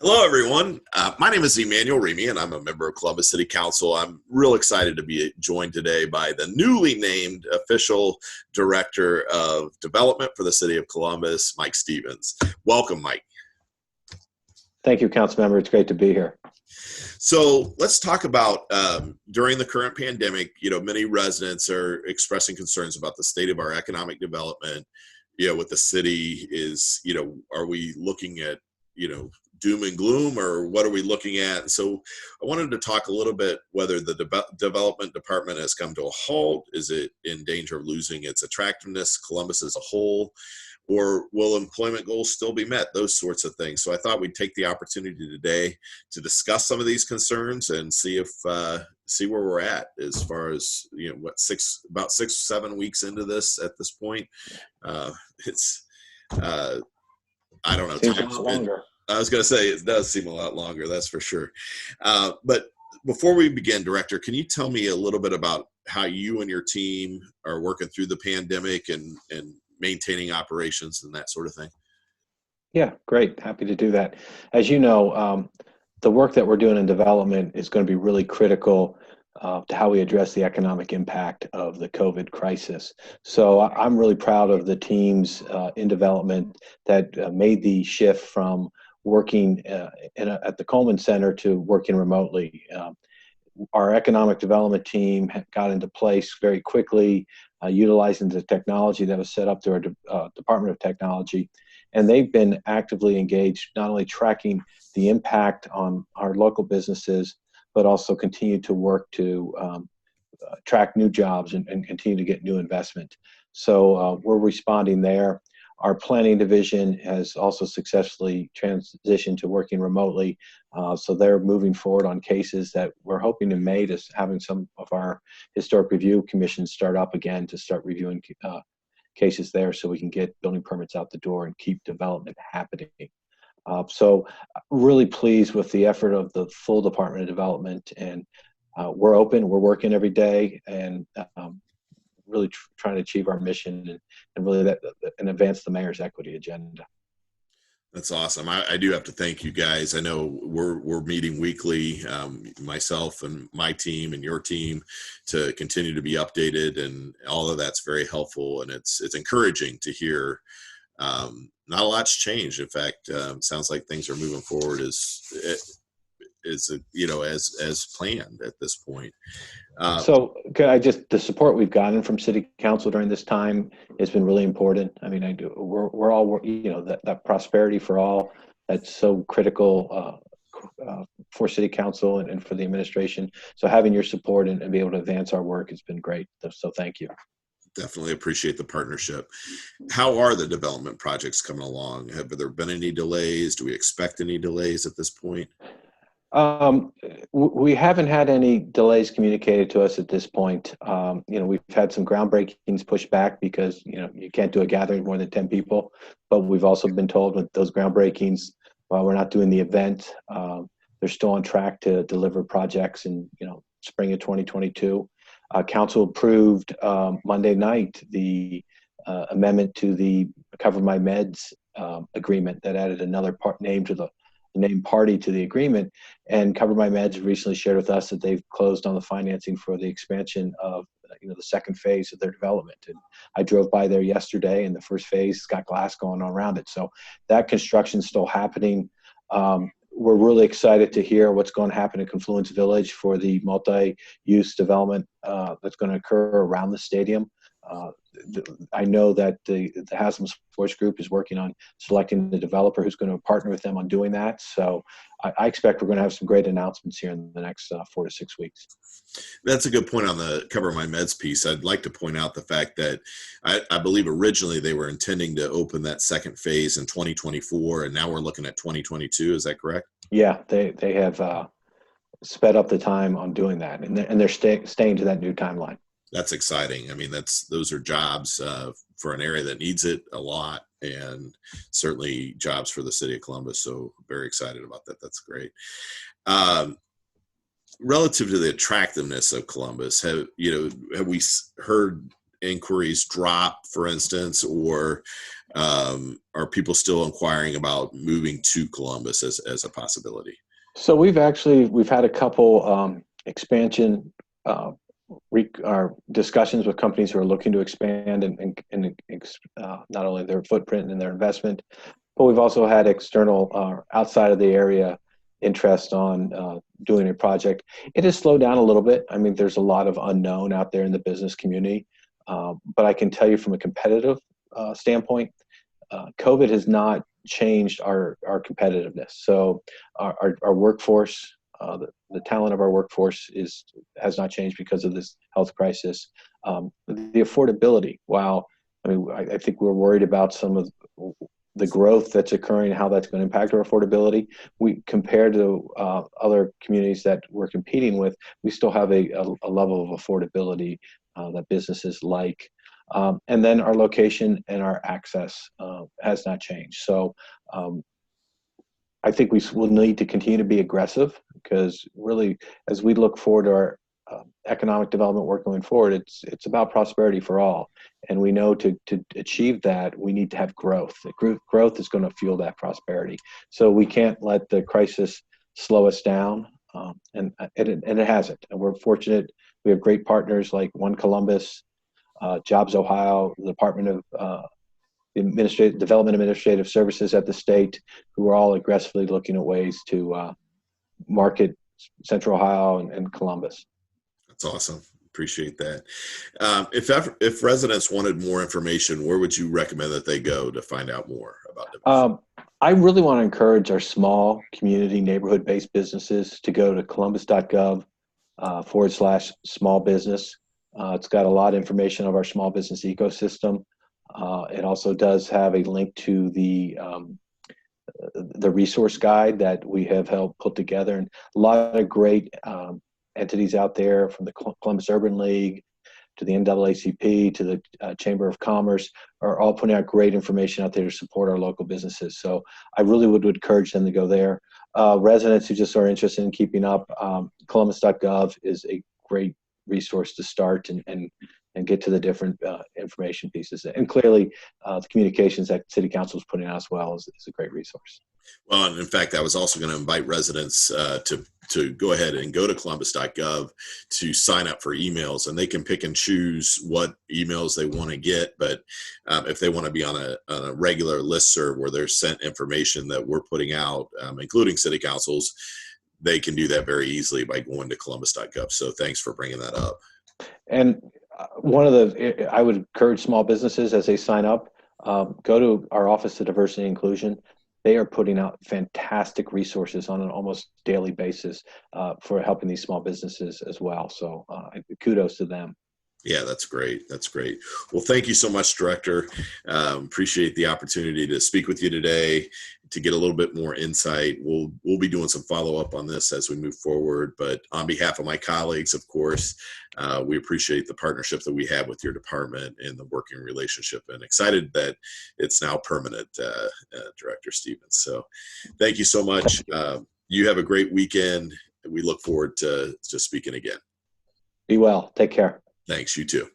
Hello, everyone. My name is Emmanuel Remy, and I'm a member of Columbus City Council. I'm real excited to be joined today by the newly named official director of development for the city of Columbus, Mike Stevens. Welcome, Mike. Thank you, council member. It's great to be here. So let's talk about during the current pandemic, many residents are expressing concerns about the state of our economic development. What the city is, are we looking at, doom and gloom, or what are we looking at? And so I wanted to talk a little bit whether the development department has come to a halt. Is it in danger of losing its attractiveness, Columbus as a whole, or will employment goals still be met? Those sorts of things. So I thought we'd take the opportunity today to discuss some of these concerns and see where we're at as far as, about 6-7 weeks into this at this point. It's I don't know. Seems a lot longer. I was going to say it does seem a lot longer, that's for sure. But before we begin, Director, can you tell me a little bit about how you and your team are working through the pandemic and maintaining operations and that sort of thing? Yeah, great. Happy to do that. As you know, the work that we're doing in development is going to be really critical to how we address the economic impact of the COVID crisis. So I'm really proud of the teams in development that made the shift from working at the Coleman Center to working remotely. Our economic development team got into place very quickly, utilizing the technology that was set up through our Department of Technology. And they've been actively engaged, not only tracking the impact on our local businesses, but also continue to work to attract new jobs and continue to get new investment. So we're responding there. Our planning division has also successfully transitioned to working remotely. So they're moving forward on cases that we're hoping in May to having some of our historic review commissions start up again to start reviewing cases there so we can get building permits out the door and keep development happening. So really pleased with the effort of the full Department of Development, and we're open, we're working every day, and really trying to achieve our mission and really and advance the mayor's equity agenda. That's awesome. I do have to thank you guys. I know we're meeting weekly, myself and my team and your team, to continue to be updated, and all of that's very helpful, and it's encouraging to hear. Not a lot's changed. In fact, sounds like things are moving forward as planned at this point. So the support we've gotten from City Council during this time has been really important. I mean, we're all, that prosperity for all, that's so critical for City Council and for the administration. So having your support and be able to advance our work has been great. So thank you. Definitely appreciate the partnership. How are the development projects coming along? Have there been any delays? Do we expect any delays at this point? We haven't had any delays communicated to us at this point. We've had some groundbreakings pushed back because, you can't do a gathering more than 10 people, but we've also been told with those groundbreakings, while we're not doing the event, they're still on track to deliver projects in, spring of 2022. Council approved Monday night the amendment to the Cover My Meds agreement that added another named party to the agreement. And Cover My Meds recently shared with us that they've closed on the financing for the expansion of the second phase of their development. And I drove by there yesterday, and the first phase has got glass going on around it. So that construction's still happening. We're really excited to hear what's going to happen in Confluence Village for the multi-use development that's going to occur around the stadium. I know that the Haslam Sports Group is working on selecting the developer who's going to partner with them on doing that. So I expect we're going to have some great announcements here in the next 4 to 6 weeks. That's a good point on the Cover My Meds piece. I'd like to point out the fact that I believe originally they were intending to open that second phase in 2024, and now we're looking at 2022. Is that correct? Yeah, they have sped up the time on doing that, and they're staying to that new timeline. That's exciting. I mean, those are jobs for an area that needs it a lot, and certainly jobs for the city of Columbus. So very excited about that. That's great. Relative to the attractiveness of Columbus, have we heard inquiries drop, for instance, or are people still inquiring about moving to Columbus as a possibility? So we've had a couple expansion our discussions with companies who are looking to expand and not only their footprint and their investment, but we've also had external outside of the area interest on doing a project. It has slowed down a little bit. I mean, there's a lot of unknown out there in the business community, but I can tell you from a competitive standpoint, COVID has not changed our competitiveness. So our workforce, the talent of our workforce has not changed because of this health crisis. The affordability, while I mean, I think we're worried about some of the growth that's occurring and how that's going to impact our affordability. We, compared to other communities that we're competing with, we still have a level of affordability that businesses like. And then our location and our access has not changed. So I think we will need to continue to be aggressive, because really, as we look forward to our economic development work going forward, it's about prosperity for all. And we know to achieve that, we need to have growth. Growth is going to fuel that prosperity. So we can't let the crisis slow us down, and it hasn't. And we're fortunate. We have great partners like One Columbus, Jobs Ohio, the Department of Development Administrative Services at the state, who are all aggressively looking at ways to market Central Ohio and Columbus. That's awesome. Appreciate that. If residents wanted more information, where would you recommend that they go to find out more about it? I really want to encourage our small community neighborhood-based businesses to go to columbus.gov /small business. It's got a lot of information of our small business ecosystem. It also does have a link to the resource guide that we have helped put together, and a lot of great entities out there, from the Columbus Urban League to the NAACP to the Chamber of Commerce, are all putting out great information out there to support our local businesses. So I really would encourage them to go there. Residents who just are interested in keeping up, columbus.gov is a great resource to start and get to the different information pieces. And clearly, the communications that City Council is putting out as well is a great resource. Well, and in fact, I was also going to invite residents to go ahead and go to columbus.gov to sign up for emails, and they can pick and choose what emails they want to get. But if they want to be on a regular listserv where they're sent information that we're putting out, including City Councils, they can do that very easily by going to columbus.gov. So thanks for bringing that up. And I would encourage small businesses, as they sign up, go to our Office of Diversity and Inclusion. They are putting out fantastic resources on an almost daily basis for helping these small businesses as well. So kudos to them. Yeah, that's great. That's great. Well, thank you so much, Director. Appreciate the opportunity to speak with you today, to get a little bit more insight. We'll be doing some follow-up on this as we move forward. But on behalf of my colleagues, of course, we appreciate the partnership that we have with your department and the working relationship, and excited that it's now permanent, Director Stevens. So thank you so much. You have a great weekend. We look forward to speaking again. Be well. Take care. Thanks. You too.